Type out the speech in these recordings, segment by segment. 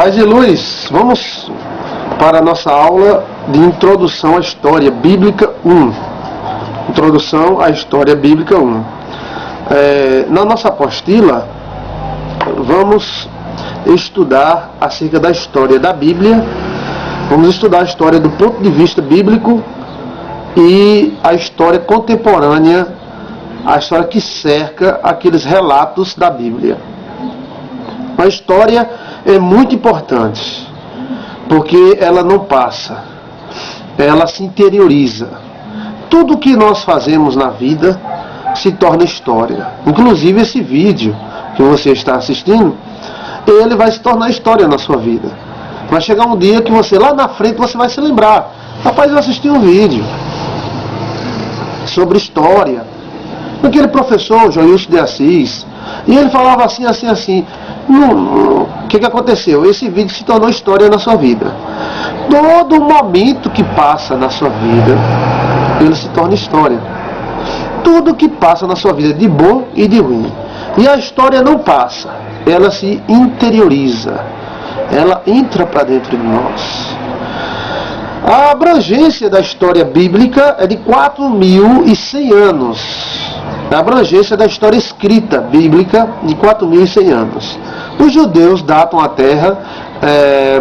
Paz e luz, vamos para a nossa aula de Introdução à História Bíblica 1. Introdução à História Bíblica 1. Na nossa apostila, vamos estudar acerca da história da Bíblia, vamos estudar a história do ponto de vista bíblico e a história contemporânea, a história que cerca aqueles relatos da Bíblia. A história é muito importante, porque ela não passa, ela se interioriza. Tudo que nós fazemos na vida se torna história. Inclusive esse vídeo que você está assistindo, ele vai se tornar história na sua vida. Vai chegar um dia que você, lá na frente, você vai se lembrar: rapaz, eu assisti um vídeo sobre história, aquele professor Joilson de Assis, e ele falava assim, assim, assim. O que aconteceu? Esse vídeo se tornou história na sua vida. Todo momento que passa na sua vida, ele se torna história. Tudo que passa na sua vida, de bom e de ruim. E a história não passa, ela se interioriza, ela entra para dentro de nós. A abrangência da história bíblica é de 4.100 anos. A abrangência da história escrita bíblica de 4.100 anos. Os judeus datam a terra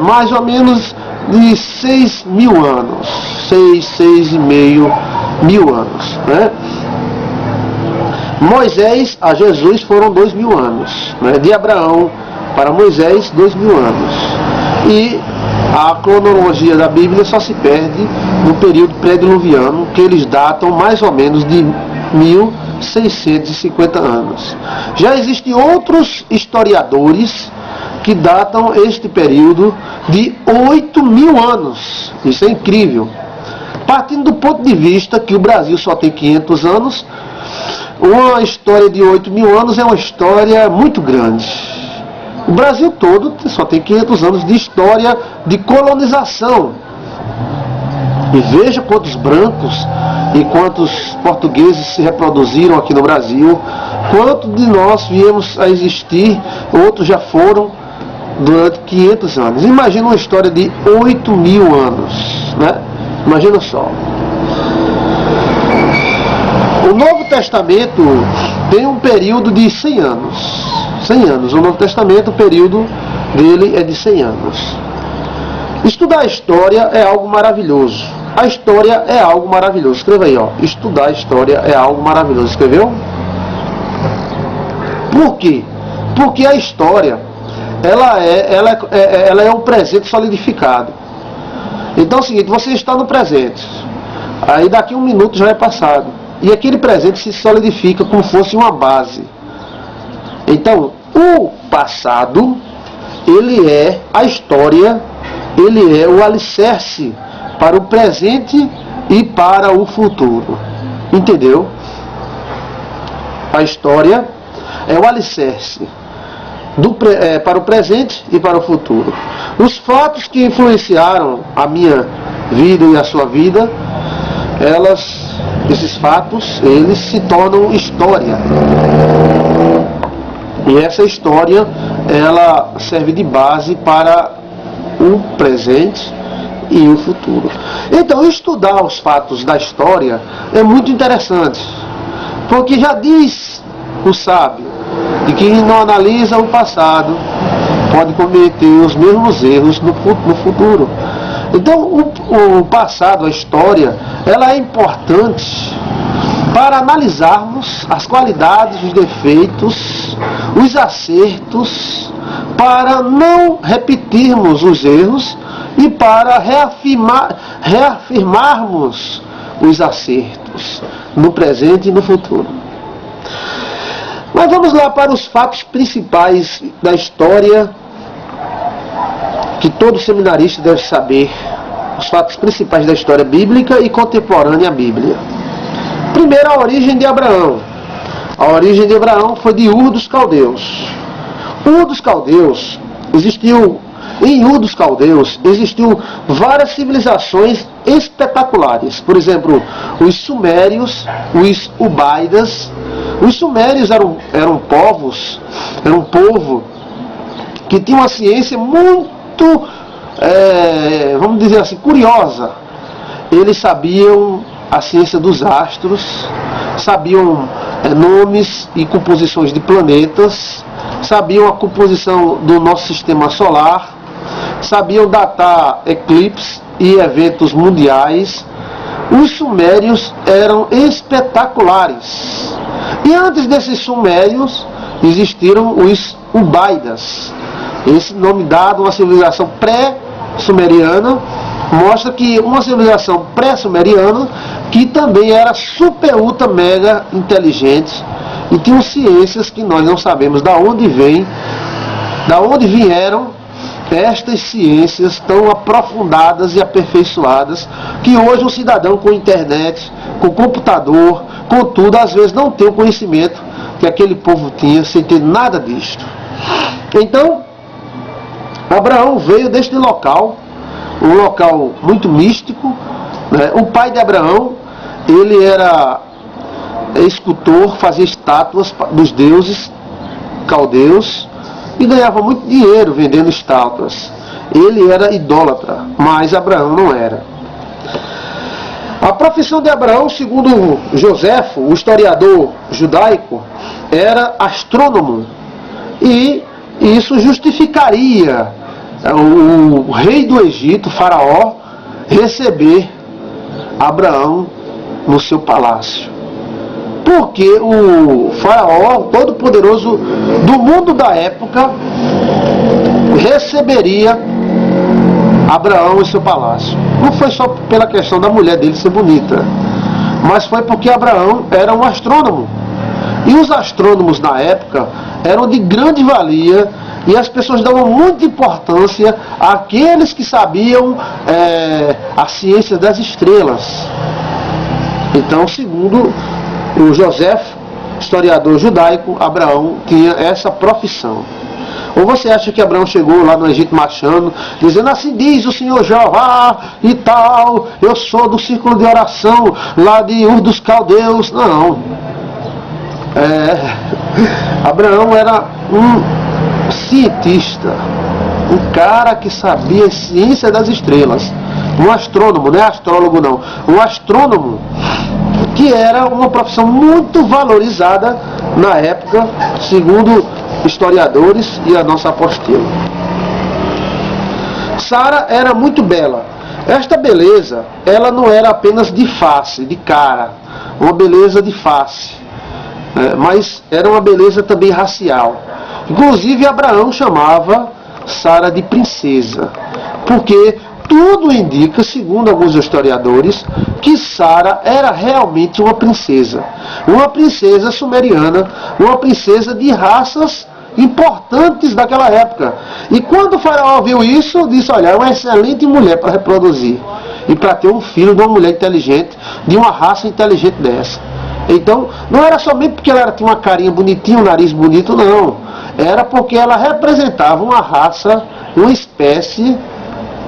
mais ou menos de 6.000 anos, 6,5 mil anos, né? Moisés a Jesus foram 2.000 anos, né? De Abraão para Moisés 2.000 anos. E a cronologia da Bíblia só se perde no período pré-diluviano, que eles datam mais ou menos de 1.650 anos. Já existem outros historiadores que datam este período de 8.000 anos. Isso é incrível. Partindo do ponto de vista que o Brasil só tem 500 anos, uma história de 8.000 anos é uma história muito grande. O Brasil todo só tem 500 anos de história de colonização. E veja quantos brancos e quantos portugueses se reproduziram aqui no Brasil, quanto de nós viemos a existir, outros já foram durante 500 anos. Imagina uma história de 8.000 anos, né? Imagina só. O Novo Testamento tem um período de 100 anos. 100 anos. O Novo Testamento, o período dele é de 100 anos. Estudar a história é algo maravilhoso. A história é algo maravilhoso. Escreva aí, ó. Estudar a história é algo maravilhoso. Escreveu? Por quê? Porque a história, ela é um presente solidificado. Então é o seguinte, você está no presente. Aí daqui um minuto já é passado. E aquele presente se solidifica como fosse uma base. Então, o passado, ele é a história, ele é o alicerce para o presente e para o futuro. Entendeu? A história é o alicerce para o presente e para o futuro. Os fatos que influenciaram a minha vida e a sua vida, esses fatos, eles se tornam história. E essa história, ela serve de base para o presente e o futuro. Então, estudar os fatos da história é muito interessante, porque já diz o sábio, de que quem não analisa o passado pode cometer os mesmos erros no futuro. Então, o passado, a história, ela é importante para analisarmos as qualidades, os defeitos, os acertos, para não repetirmos os erros e para reafirmarmos os acertos no presente e no futuro. Mas vamos lá para os fatos principais da história que todo seminarista deve saber. Os fatos principais da história bíblica e contemporânea à Bíblia. Primeiro, a origem de Abraão. A origem de Abraão foi de Ur dos Caldeus. Ur dos Caldeus, em Ur dos Caldeus existiu várias civilizações espetaculares. Por exemplo, os sumérios, os ubaidas. Os sumérios eram um povo que tinha uma ciência muito muito, vamos dizer assim, curiosa. Eles sabiam a ciência dos astros, sabiam nomes e composições de planetas, sabiam a composição do nosso sistema solar, sabiam datar eclipses e eventos mundiais. Os sumérios eram espetaculares. E antes desses sumérios existiram os Ubaidas. Esse nome dado a uma civilização pré-sumeriana mostra que uma civilização pré-sumeriana que também era super, ultra, mega inteligente e tinham ciências que nós não sabemos da onde vieram estas ciências tão aprofundadas e aperfeiçoadas que hoje um cidadão com internet, com computador, com tudo, às vezes não tem o conhecimento que aquele povo tinha sem ter nada disto. Então, Abraão veio deste local, um local muito místico, né? O pai de Abraão, ele era escultor, fazia estátuas dos deuses caldeus e ganhava muito dinheiro vendendo estátuas. Ele era idólatra, mas Abraão não era. A profissão de Abraão, segundo Joséfo, o historiador judaico, era astrônomo. E isso justificaria o rei do Egito, Faraó, receber Abraão no seu palácio. Porque o Faraó, todo-poderoso do mundo da época, receberia Abraão em seu palácio. Não foi só pela questão da mulher dele ser bonita, mas foi porque Abraão era um astrônomo. E os astrônomos na época eram de grande valia e as pessoas davam muita importância àqueles que sabiam a ciência das estrelas. Então, segundo o Joséfo, historiador judaico, Abraão tinha essa profissão. Ou você acha que Abraão chegou lá no Egito marchando, dizendo assim, diz o Senhor Jeová e tal, eu sou do círculo de oração lá de Ur dos Caldeus? Não. Abraão era um cientista, um cara que sabia a ciência das estrelas, um astrônomo, não é astrólogo não, um astrônomo, que era uma profissão muito valorizada na época, segundo historiadores e a nossa apostila. Sara era muito bela. Esta beleza, ela não era apenas de face, de cara, uma beleza de face, mas era uma beleza também racial. Inclusive Abraão chamava Sara de princesa, porque tudo indica, segundo alguns historiadores, que Sara era realmente uma princesa sumeriana, uma princesa de raças importantes daquela época. E quando o Faraó viu isso, disse, olha, é uma excelente mulher para reproduzir e para ter um filho de uma mulher inteligente, de uma raça inteligente dessa. Então, não era somente porque ela tinha uma carinha bonitinha, um nariz bonito, não. Era porque ela representava uma raça, uma espécie,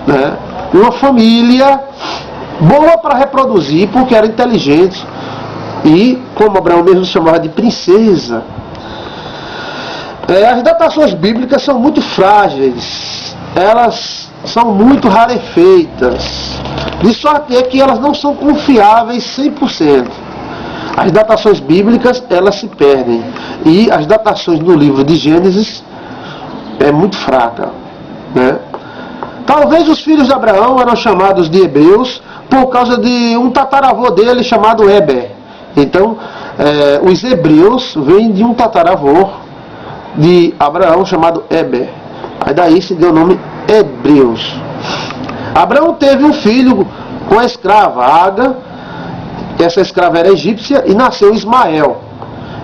né, uma família boa para reproduzir, porque era inteligente. E, como Abraão mesmo chamava de princesa. As datações bíblicas são muito frágeis, elas são muito rarefeitas, de sorte é que elas não são confiáveis 100%. As datações bíblicas, elas se perdem, e as datações no livro de Gênesis é muito fraca, né? Talvez os filhos de Abraão eram chamados de hebreus por causa de um tataravô dele chamado Eber. Então, os hebreus vêm de um tataravô de Abraão chamado Eber. Aí daí se deu o nome Hebreus. Abraão teve um filho com a escrava Agar. Essa escrava era egípcia e nasceu Ismael.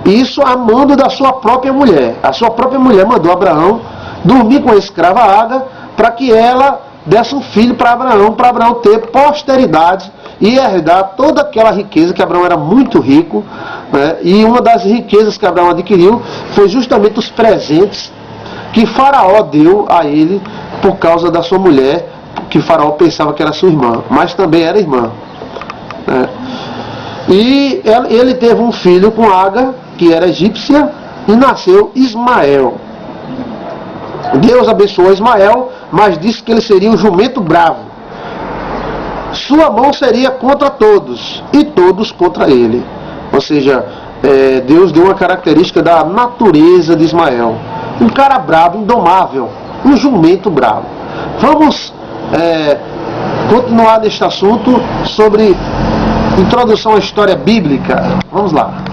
Isso a mando da sua própria mulher. A sua própria mulher mandou Abraão dormir com a escrava Agar para que ela desse um filho para Abraão ter posteridade e herdar toda aquela riqueza, que Abraão era muito rico, né? E uma das riquezas que Abraão adquiriu foi justamente os presentes que Faraó deu a ele por causa da sua mulher, que Faraó pensava que era sua irmã, mas também era irmã, né? E ele teve um filho com Agar, que era egípcia, e nasceu Ismael. Deus abençoou Ismael, mas disse que ele seria um jumento bravo. Sua mão seria contra todos, e todos contra ele. Ou seja, Deus deu uma característica da natureza de Ismael. Um cara bravo, indomável, um jumento bravo. Vamos continuar neste assunto sobre introdução à história bíblica. Vamos lá.